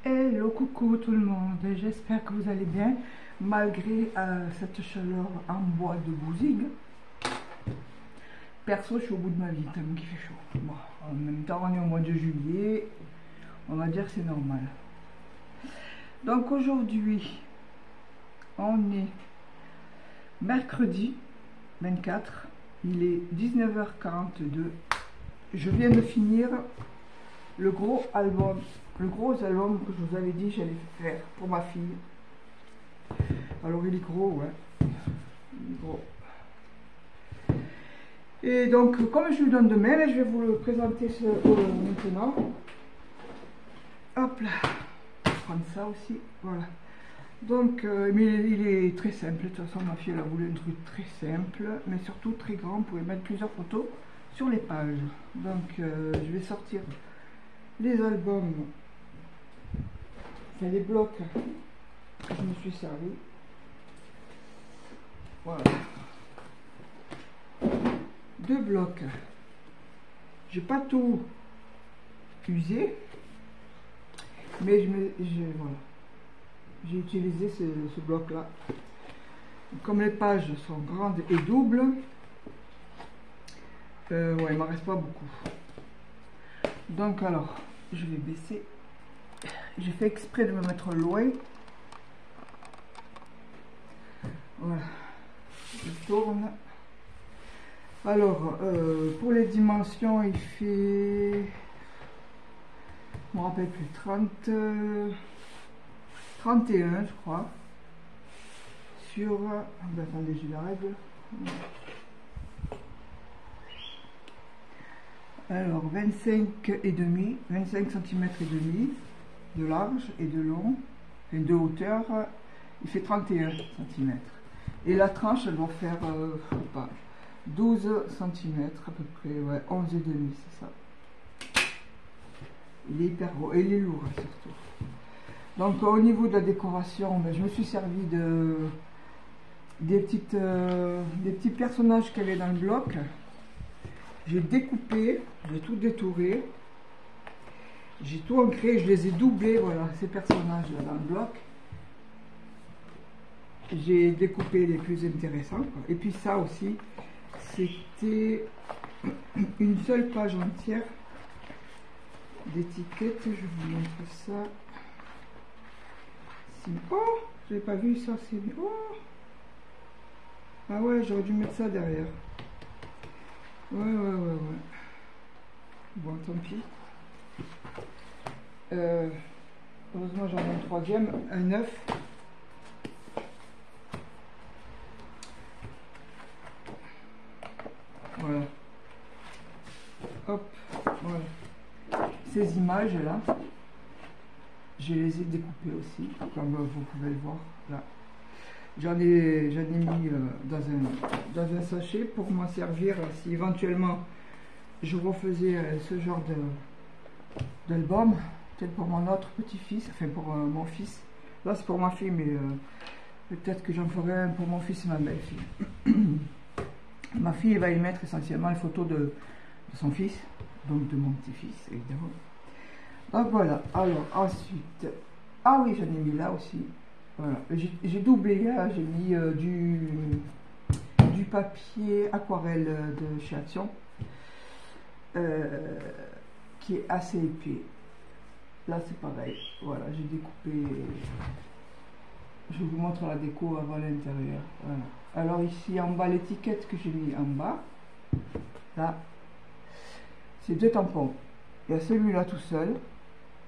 Hello, coucou tout le monde, j'espère que vous allez bien malgré cette chaleur en bois de Bouzigues. Perso, je suis au bout de ma vie tellement qu'il fait chaud. Bon, en même temps, on est au mois de juillet, on va dire que c'est normal. Donc aujourd'hui, on est mercredi 24, il est 19h42. Je viens de finir le gros album que je vous avais dit que j'allais faire pour ma fille. Alors il est gros, ouais. Il est gros. Et donc, comme je lui donne demain, je vais vous le présenter maintenant. Hop là. Je vais prendre ça aussi. Voilà. Donc, mais il est très simple. De toute façon, ma fille, elle a voulu un truc très simple, mais surtout très grand. Vous pouvez mettre plusieurs photos sur les pages. Donc, je vais sortir les albums. Enfin, les blocs que je me suis servi. Voilà. 2 blocs. J'ai pas tout usé, mais voilà. J'ai utilisé ce bloc là. Comme les pages sont grandes et doubles, ouais, il m'en reste pas beaucoup. Donc alors, je vais baisser. J'ai fait exprès de me mettre loin. Voilà. Je tourne. Alors, pour les dimensions, il fait, je me rappelle plus, 31, je crois, sur, attendez, j'ai la règle. Alors, 25 cm et demi de large et de long, et de hauteur, il fait 31 cm. Et la tranche, elle doit faire, je sais pas, 12 cm à peu près, ouais, 11 et demi, c'est ça. Il est hyper gros et il est lourd surtout. Donc au niveau de la décoration, je me suis servi des petits personnages qu'il y avait dans le bloc. J'ai découpé, j'ai tout détouré, j'ai tout ancré, je les ai doublés, voilà, ces personnages là dans le bloc. J'ai découpé les plus intéressants, quoi. Et puis ça aussi, c'était une seule page entière d'étiquettes. Je vous montre ça. Oh, j'avais pas vu ça. C'est oh. Ah ouais, j'aurais dû mettre ça derrière. Ouais. Bon, tant pis. Heureusement, j'en ai un troisième, un 9. Voilà. Hop, voilà. Ces images là, je les ai découpées aussi, comme vous pouvez le voir là. J'en ai mis dans un sachet pour m'en servir si éventuellement je refaisais ce genre d'album, peut-être pour mon autre petit-fils, enfin pour mon fils. Là c'est pour ma fille, mais peut-être que j'en ferai un pour mon fils et ma belle-fille. Ma fille va y mettre essentiellement les photos de son fils, donc de mon petit-fils évidemment. Donc voilà, alors ensuite, ah oui, j'en ai mis là aussi. Voilà, j'ai doublé là, j'ai mis du papier aquarelle de chez Action, qui est assez épais. Là c'est pareil, voilà, j'ai découpé. Je vous montre la déco avant l'intérieur. Voilà. Alors ici en bas, l'étiquette que j'ai mis en bas, là, c'est 2 tampons. Il y a celui-là tout seul.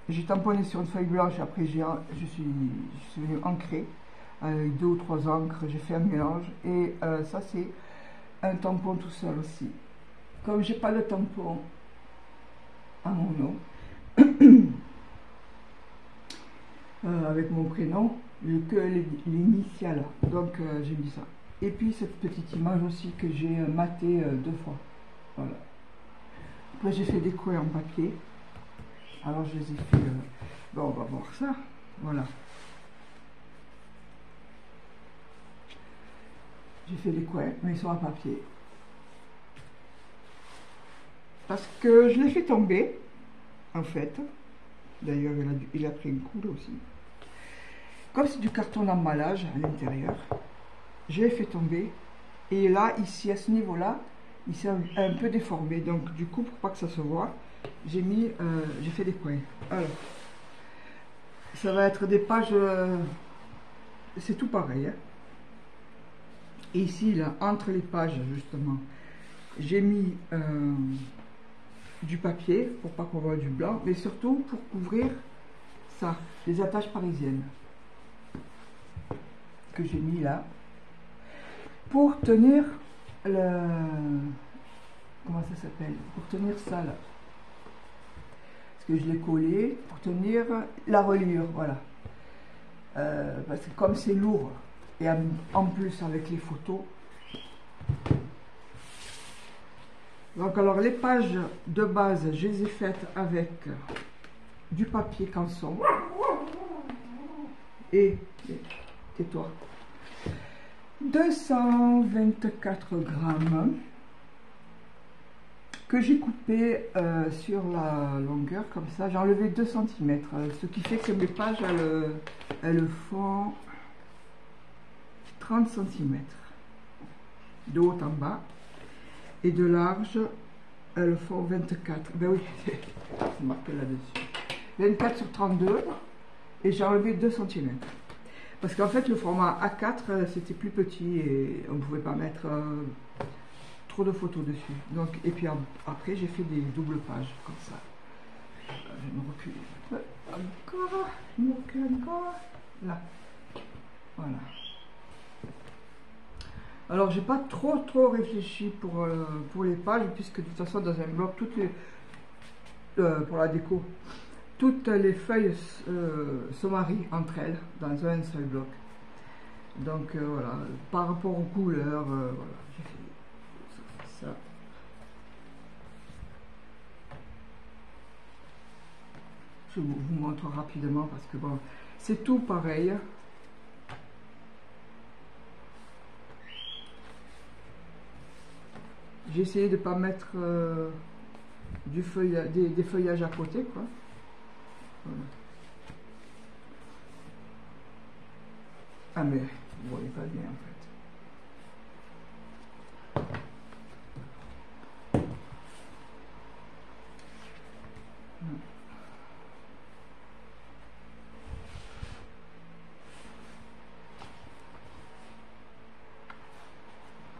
J'ai tamponné sur une feuille blanche, après je suis venu ancrer avec 2 ou 3 encres, j'ai fait un mélange. Et ça c'est un tampon tout seul aussi. Comme j'ai pas de tampon à mon nom, avec mon prénom, j'ai que l'initiale, donc j'ai mis ça. Et puis cette petite image aussi que j'ai matée 2 fois. Voilà. Après j'ai fait des coins en papier. Alors je les ai fait. Bon, on va voir ça. Voilà. J'ai fait des coins, mais ils sont en papier. Parce que je les fais tomber, en fait. D'ailleurs, il a pris un coup là aussi. Comme c'est du carton d'emballage à l'intérieur, j'ai fait tomber. Et là, ici, à ce niveau-là, il s'est un peu déformé. Donc, du coup, pour pas que ça se voit, j'ai fait des coins. Alors, ça va être des pages, c'est tout pareil. Hein. Et ici, là, entre les pages, justement, j'ai mis du papier pour pas qu'on voit du blanc, mais surtout pour couvrir ça, les attaches parisiennes que j'ai mis là, pour tenir le... Comment ça s'appelle? Pour tenir ça là. Parce que je l'ai collé pour tenir la reliure, voilà. Parce que comme c'est lourd, et en plus avec les photos. Donc alors les pages de base, je les ai faites avec du papier canson. Et tais-toi. 224 grammes que j'ai coupé sur la longueur comme ça. J'ai enlevé 2 cm, ce qui fait que mes pages elles font 30 cm de haut en bas et de large elles font 24. Ben oui, c'est marqué là-dessus. 24 sur 32 et j'ai enlevé 2 cm. Parce qu'en fait, le format A4, c'était plus petit et on ne pouvait pas mettre trop de photos dessus. Donc, et puis après, j'ai fait des doubles pages, comme ça. Je vais me reculer. Encore, je me recule encore. Là. Voilà. Alors, j'ai pas trop réfléchi pour les pages, puisque de toute façon, dans un bloc, pour la déco, toutes les feuilles se marient entre elles dans un seul bloc. Donc voilà, par rapport aux couleurs, voilà, j'ai fait ça. Je vous montre rapidement parce que bon, c'est tout pareil. J'ai essayé de ne pas mettre des feuillages à côté, quoi. Voilà. Ah mais vous voyez pas bien en fait.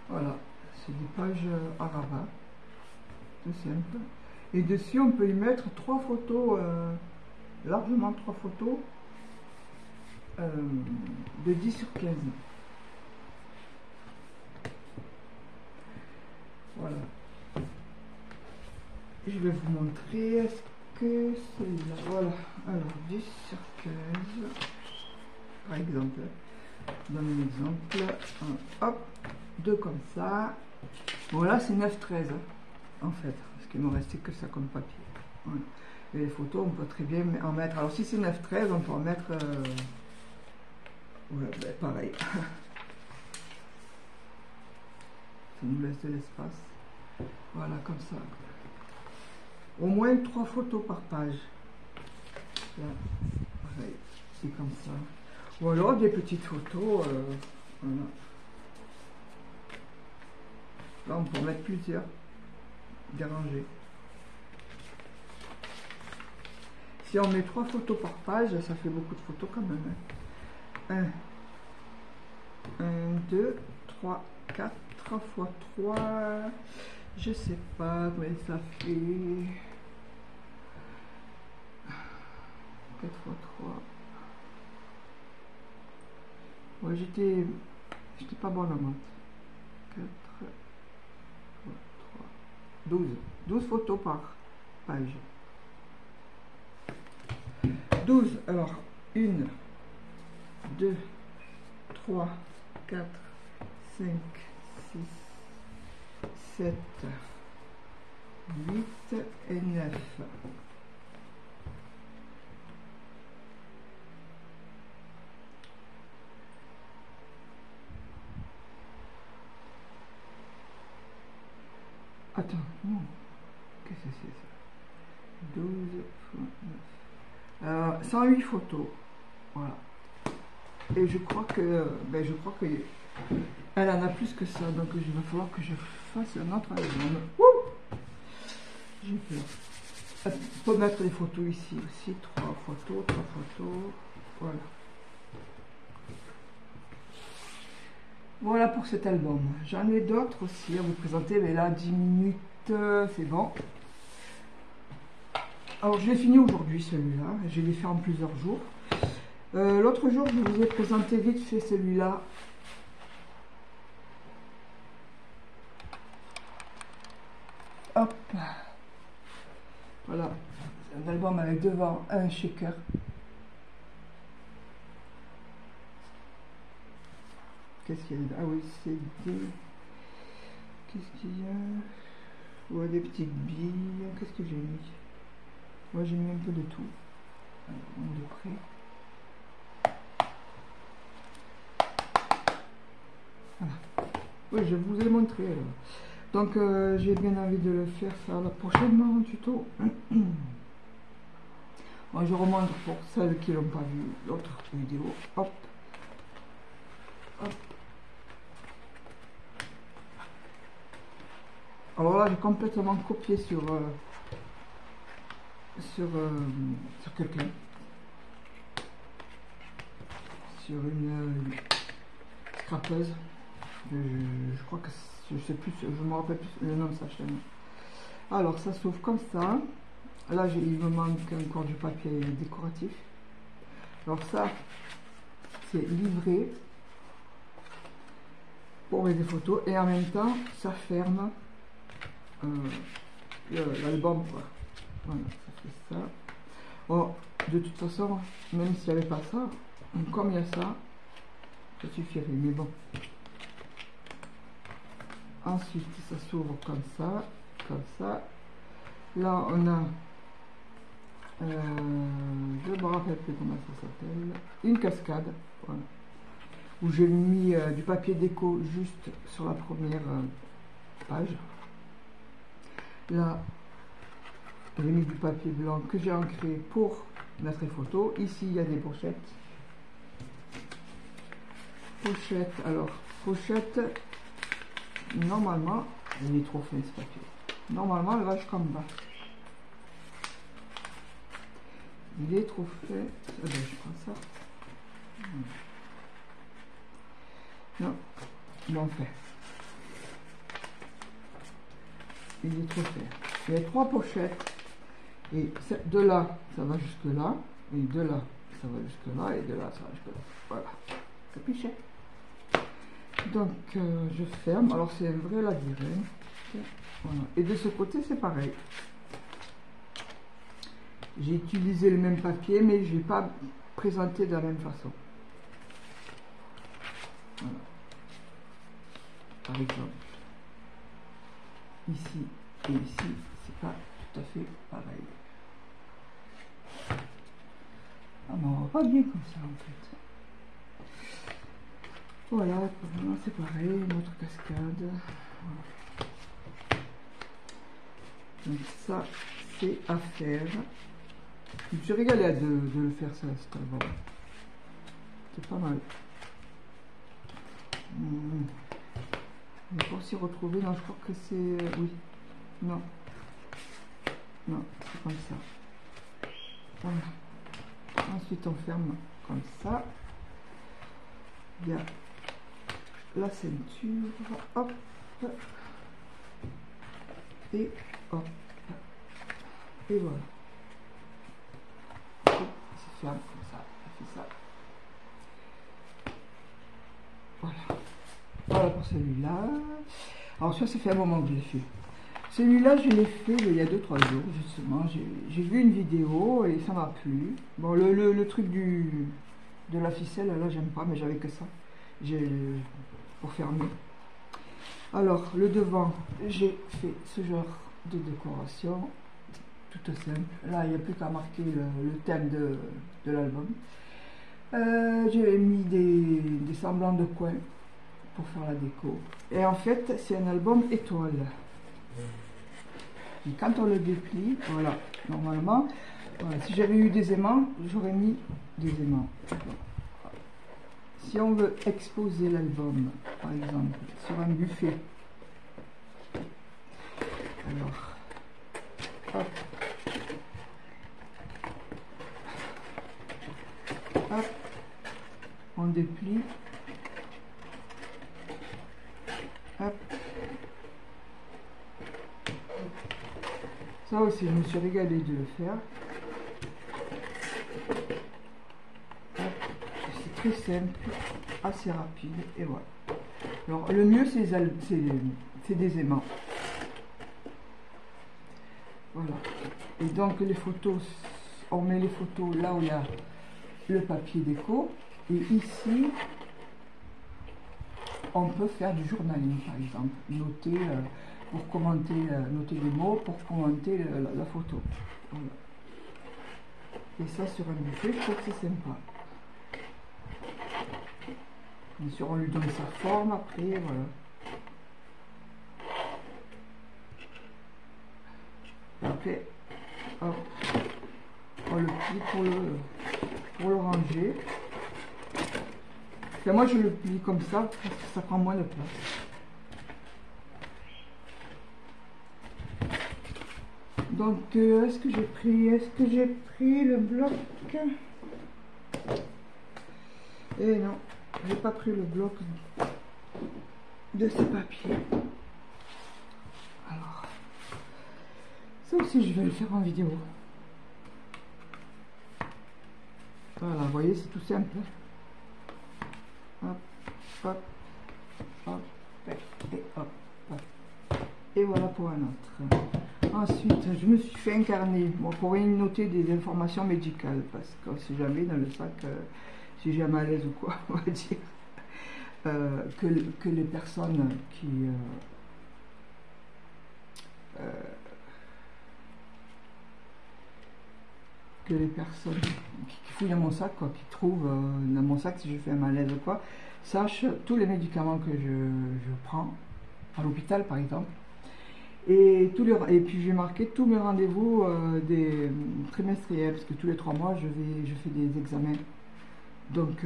Voilà, c'est des pages à rabat, tout simple. Et dessus on peut y mettre 3 photos, largement 3 photos de 10 sur 15. Voilà. Je vais vous montrer, est-ce que c'est là? Voilà, alors 10 sur 15, par exemple. Donne un exemple. Hop, 2 comme ça. Voilà, c'est 9-13 en fait, parce qu'il ne me restait que ça comme papier. Voilà. Et les photos, on peut très bien en mettre. Alors si c'est 9-13, on peut en mettre. Ouais, ben, pareil. Ça nous laisse de l'espace. Voilà, comme ça. Au moins 3 photos par page. Là, pareil. Et comme ça. Ou alors des petites photos. Voilà. Là, on peut en mettre plusieurs. Dérangées. Si on met 3 photos par page, ça fait beaucoup de photos quand même. 1, 2, 3, 4 fois 3. Je sais pas combien ça fait. 4 fois 3. Ouais, j'étais pas bonne en maths. 4 fois 3. 12. 12 photos par page. 12. Alors, 1, 2, 3, 4, 5, 6, 7, 8 et 9. Attends, non. Qu'est-ce que c'est ça? 12 fois 9. 108 photos. Voilà. Et je crois que, elle en a plus que ça, donc il va falloir que je fasse un autre album. J'ai peur. On peut mettre les photos ici aussi, 3 photos, voilà. Voilà pour cet album. J'en ai d'autres aussi à vous présenter, mais là 10 minutes, c'est bon. Alors je l'ai fini aujourd'hui celui-là, je l'ai fait en plusieurs jours. L'autre jour je vous ai présenté vite fait celui-là. Hop, voilà, c'est un album avec devant un shaker. Qu'est-ce qu'il y a? Ah oui, c'est des... Qu'est-ce qu'il y a? Ouais, des petites billes. Qu'est-ce que j'ai mis? Moi, j'ai mis un peu de tout. De près. Voilà. Oui, je vous ai montré. Donc, j'ai bien envie de le faire ça prochainement en tuto. Moi, je remonte pour celles qui n'ont pas vu l'autre vidéo. Hop. Hop. Alors là, j'ai complètement copié sur quelqu'un, sur une scrapeuse. Je crois que je sais plus, je me rappelle plus le nom de sa chaîne. Alors ça s'ouvre comme ça. Là, il me manque encore du papier décoratif. Alors ça, c'est livré pour mettre des photos et en même temps, ça ferme l'album, quoi. Voilà, ça fait ça. Bon, de toute façon, même s'il n'y avait pas ça, comme il y a ça, ça suffirait, mais bon. Ensuite, ça s'ouvre comme ça, comme ça. Là, on a, je ne me rappelle plus comment ça s'appelle, une cascade, voilà, où j'ai mis du papier déco juste sur la première page. Là, j'ai mis du papier blanc que j'ai ancré pour mettre les photos. Ici, il y a des pochettes. Pochette, alors, pochette, normalement, il est trop fin ce papier. Normalement, elle va jusqu'en bas. Il est trop fait. Ah ben, je prends ça. Non, bon fait. Il est trop fait. Il y a 3 pochettes. Et de là, ça va jusque là. Et de là, ça va jusque là. Et de là, ça va jusque là. Voilà. Capiché. Donc, je ferme. Alors, c'est un vrai labyrinthe. Voilà. Et de ce côté, c'est pareil. J'ai utilisé le même papier, mais je n'ai pas présenté de la même façon. Voilà. Par exemple, ici et ici, c'est pas tout à fait pareil. Ah, mais on va pas bien comme ça, en fait. Voilà, c'est pareil, notre cascade. Voilà. Donc ça, c'est à faire. Je me suis régalé de le faire ça, cet album. C'est pas mal. On va s'y retrouver. Non, je crois que c'est... oui. Non. Non, c'est comme ça. Voilà. Ensuite, on ferme comme ça. Il y a la ceinture. Hop. Et hop. Et voilà. C'est ferme comme ça. Ça fait ça. Voilà. Voilà pour celui-là. Alors ça fait un moment que je l'ai fait. Celui-là, je l'ai fait il y a 2-3 jours, justement. J'ai vu une vidéo et ça m'a plu. Bon, le truc de la ficelle, là, j'aime pas, mais j'avais que ça. Pour fermer. Alors, le devant, j'ai fait ce genre de décoration. Toute simple. Là, il n'y a plus qu'à marquer le thème de l'album. J'ai mis des semblants de coins pour faire la déco. Et en fait, c'est un album étoile. Et quand on le déplie, voilà, normalement, Voilà, si j'avais eu des aimants, j'aurais mis des aimants. Si on veut exposer l'album, par exemple, sur un buffet, alors, hop, hop, on déplie, hop. Ça aussi, je me suis régalée de le faire. C'est très simple, assez rapide, et voilà. Alors, le mieux, c'est des aimants. Voilà. Et donc, les photos, on met les photos là où il y a le papier déco. Et ici, on peut faire du journaling, par exemple. Noter, pour commenter, noter des mots pour commenter la photo. Voilà. Et ça, sur un buffet, je trouve que c'est sympa. Bien sûr, on lui donne sa forme après, voilà. Et après, hop, on le plie pour le ranger. Et moi, je le plie comme ça, parce que ça prend moins de place. Donc, est-ce que j'ai pris le bloc? Eh non, j'ai pas pris le bloc de ce papier. Alors, ça aussi, je vais le faire en vidéo. Voilà, vous voyez, c'est tout simple. Hop, hop, hop, et hop, hop. Et voilà pour un autre. Ensuite, je me suis fait un carnet pour y noter des informations médicales, parce qu'on ne sait jamais dans le sac, si j'ai un malaise ou quoi, on va dire, que les personnes qui fouillent dans mon sac, quoi, qui trouvent dans mon sac si je fais un malaise ou quoi, sachent tous les médicaments que je prends, à l'hôpital par exemple. Et puis j'ai marqué tous mes rendez-vous des trimestriels, parce que tous les 3 mois je fais des examens. Donc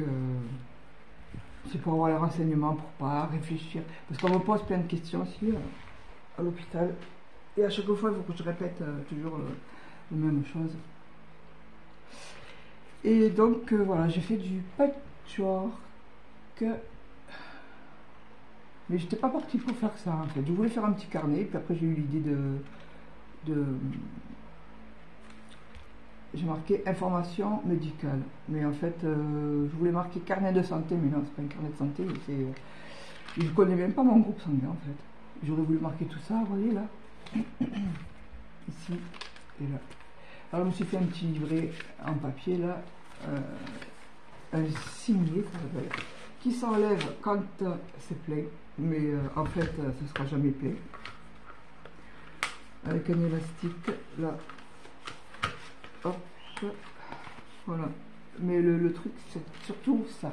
c'est pour avoir les renseignements, pour pas réfléchir. Parce qu'on me pose plein de questions aussi à l'hôpital. Et à chaque fois il faut que je répète toujours la même chose. Et donc voilà, j'ai fait du patchwork. Mais j'étais pas partie pour faire ça en fait. Je voulais faire un petit carnet, puis après j'ai eu l'idée j'ai marqué information médicale. Mais en fait, je voulais marquer carnet de santé, mais non, c'est pas un carnet de santé. Je connais même pas mon groupe sanguin en fait. J'aurais voulu marquer tout ça, vous voyez là. Ici et là. Alors je me suis fait un petit livret en papier là, un signé, ça s'appelle, qui s'enlève quand c'est plein. Mais en fait, ce sera jamais plein. Avec un élastique, là. Hop. Voilà. Mais le truc, c'est surtout ça.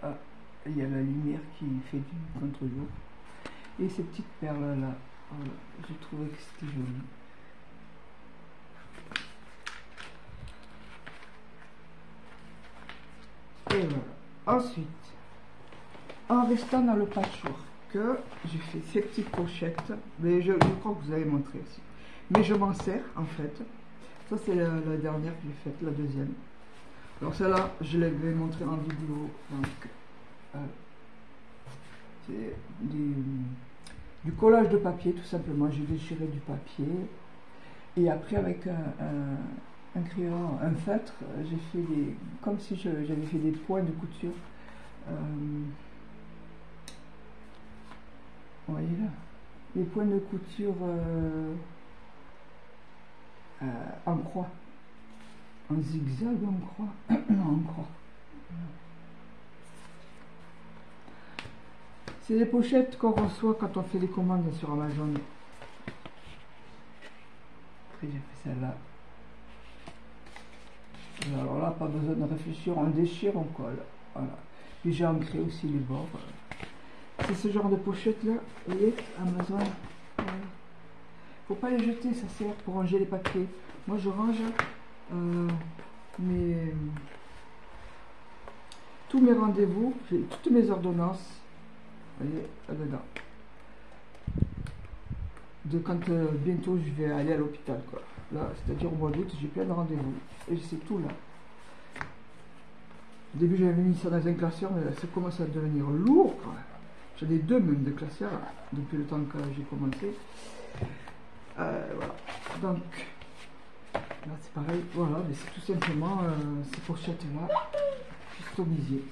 Ah, il y a la lumière qui fait du contre-jour. Et ces petites perles-là. Voilà. J'ai trouvé que c'était joli. Et voilà. Ensuite, en restant dans le patchwork, j'ai fait ces petites pochettes, mais je crois que vous avez montré aussi. Mais je m'en sers en fait. Ça c'est la dernière que j'ai faite, la deuxième. Alors celle-là, je l'avais montré en vidéo. Donc, c'est du collage de papier tout simplement. J'ai déchiré du papier et après avec un crayon, un feutre, j'ai fait comme si j'avais fait des points de couture. Vous voyez là, les points de couture en croix, en zigzag, en croix, non, en croix. C'est des pochettes qu'on reçoit quand on fait des commandes sur Amazon. Après j'ai fait celle-là. Alors là, pas besoin de réfléchir, on déchire, on colle. Voilà. Puis j'ai ancré aussi les bords. C'est ce genre de pochette là, vous voyez, Amazon. Voilà. Faut pas les jeter, ça sert pour ranger les papiers. Moi je range mes tous mes rendez-vous, toutes mes ordonnances, vous voyez, là-dedans. De quand bientôt je vais aller à l'hôpital, quoi. Là, c'est-à-dire au mois d'août, j'ai plein de rendez-vous. Et c'est tout là. Au début, j'avais mis ça dans un classeur, mais là, ça commence à devenir lourd. J'en ai deux même de classeurs depuis le temps que j'ai commencé. Voilà. Donc, là c'est pareil. Voilà, mais c'est tout simplement ces pochettes-là customisées.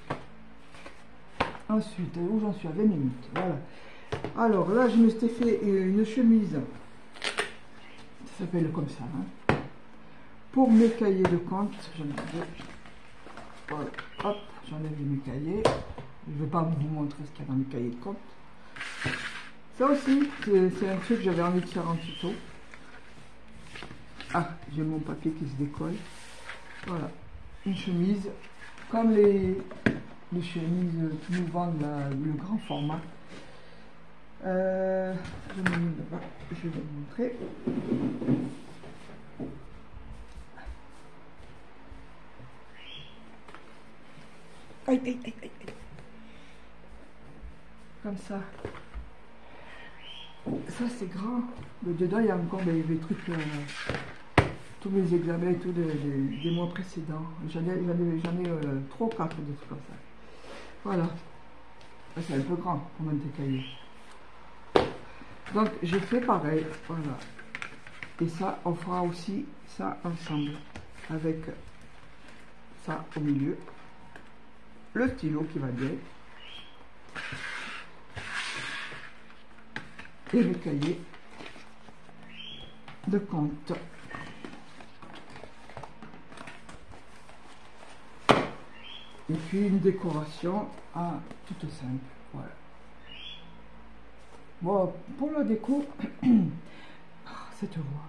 Ensuite, où j'en suis à 20 minutes. Voilà. Alors là, je me suis fait une chemise. Ça s'appelle comme ça. Hein. Pour mes cahiers de compte, j'en ai deux. Voilà, hop, j'enlève mes cahiers. Je ne vais pas vous montrer ce qu'il y a dans mes cahiers de compte. Ça aussi, c'est un truc que j'avais envie de faire en tuto. Ah, j'ai mon papier qui se décolle. Voilà, une chemise, comme les chemises que nous vendent le grand format. Je vais vous montrer. Aïe, aïe, aïe, aïe. Comme ça. Ça c'est grand. Mais dedans il y a encore des trucs, tous mes examens et tout des mois précédents. J'en ai 3 ou 4 des trucs comme ça. Voilà. C'est un peu grand pour mettre des cahiers. Donc je fais pareil. Voilà. Et ça, on fera aussi ça ensemble. Avec ça au milieu. Le stylo qui va bien. Et le cahier de compte. Et puis une décoration toute simple. Voilà. Bon, pour la déco, cette voix,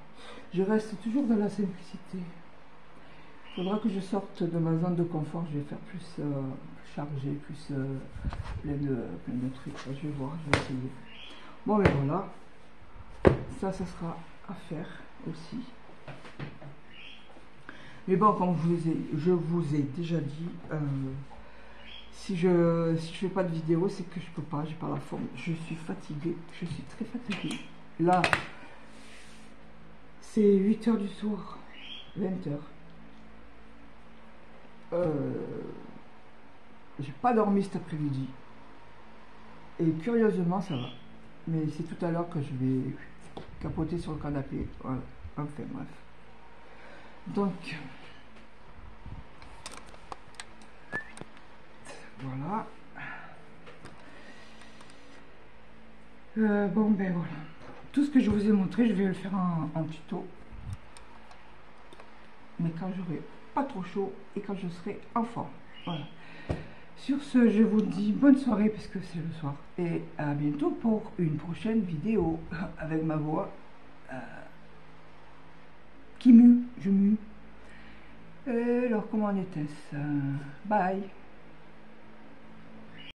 je reste toujours dans la simplicité. Il faudra que je sorte de ma zone de confort. Je vais faire plus chargé, plus plein de trucs. Je vais voir, je vais essayer. Bon, mais voilà. Ça sera à faire aussi. Mais bon, comme je vous ai déjà dit, si je fais pas de vidéo, c'est que je peux pas, j'ai pas la forme. Je suis fatiguée, je suis très fatiguée. Là, c'est 8 h du soir, 20 h. J'ai pas dormi cet après-midi. Et curieusement, ça va. Mais c'est tout à l'heure que je vais capoter sur le canapé. Voilà. Enfin, bref. Donc, voilà. Bon, ben voilà. Tout ce que je vous ai montré, je vais le faire en tuto. Mais quand j'aurai pas trop chaud et quand je serai en forme. Voilà. Sur ce, je vous dis bonne soirée parce que c'est le soir. Et à bientôt pour une prochaine vidéo avec ma voix qui mue, je mue. Alors, comment en était-ce? Bye!